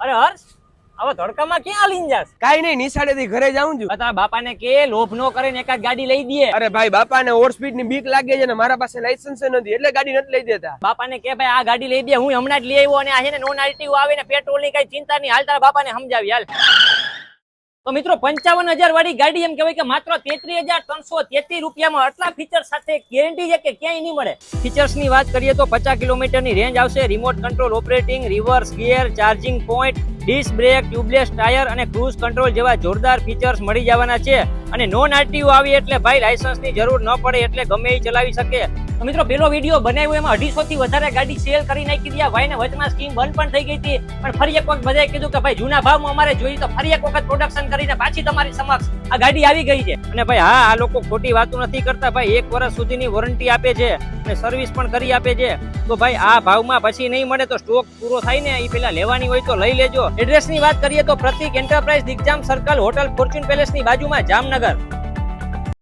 અરે હર્ષ, હવે ધડકામાં ક્યાં હાલીને જાસ? કાઈ નહીં, નિશાળેથી ઘરે જાઉં છું. તારા બાપાને કે લોભ નો કરીને એકાદ ગાડી લઈ દે. અરે ભાઈ, બાપાને ઓવર સ્પીડ ની બીક લાગે છે ને મારા પાસે લાયસન્સ નથી, એટલે ગાડી નથી લઈ દેતા. બાપાને કે ભાઈ આ ગાડી લઈ દે, હું હમણાં જ લઈ આવ્યો અને આ છે ને નોન આરટીઓ આવે ને પેટ્રોલ ની કઈ ચિંતા નહીં. હાલ તારા બાપાને સમજાવી હાલ. તો મિત્રો 55,000 વાળી ગાડી એમ કહેવાય કે માત્ર 33,333 રૂપિયામાં આટલા ફીચર સાથે ગેરંટી છે કે ક્યાંય નહીં મળે. ફીચર્સ ની વાત કરીએ તો 50 કિલોમીટરની રેન્જ આવશે, remote control operating, reverse gear, charging point, disc brake, tubeless tyre અને ક્રૂઝ કંટ્રોલ જેવા જોરદાર ફીચર્સ મળી જવાના છે. અને નોન આરટીઓ આવી એટલે ભાઈ લાયસન્સ ની જરૂર ન પડે, એટલે ગમે એ ચલાવી શકે. તો મિત્રો પેલો વિડીયો બનાવ્યો એમાં 250 થી વધારે ગાડી સેલ કરી નાખી દીધા. ભાઈ ને વચમાં સ્કીમ બંધ પણ થઈ ગઈ હતી, પણ ફરી એક વખત બધાએ કીધું કે ભાઈ જૂના ભાવમાં અમારે જોઈએ, તો ફરી એક વખત પ્રોડક્શન કરીને પાછી તમારી સમક્ષ આ ગાડી આવી ગઈ છે. અને ભાઈ હા, આ લોકો ખોટી વાતો નથી કરતા. ભાઈ 1 વર્ષ સુધીની વોરંટી આપે છે અને સર્વિસ પણ કરી આપે છે. તો ભાઈ આ ભાવમાં પછી નહીં મળે, તો સ્ટોક પૂરો થાય ને એ પેલા લેવાની હોય તો લઈ લેજો. એડ્રેસ ની વાત કરીએ તો Pratik enterprise, Digjam circle, hotel Fortune palace ની બાજુમાં, જામનગર.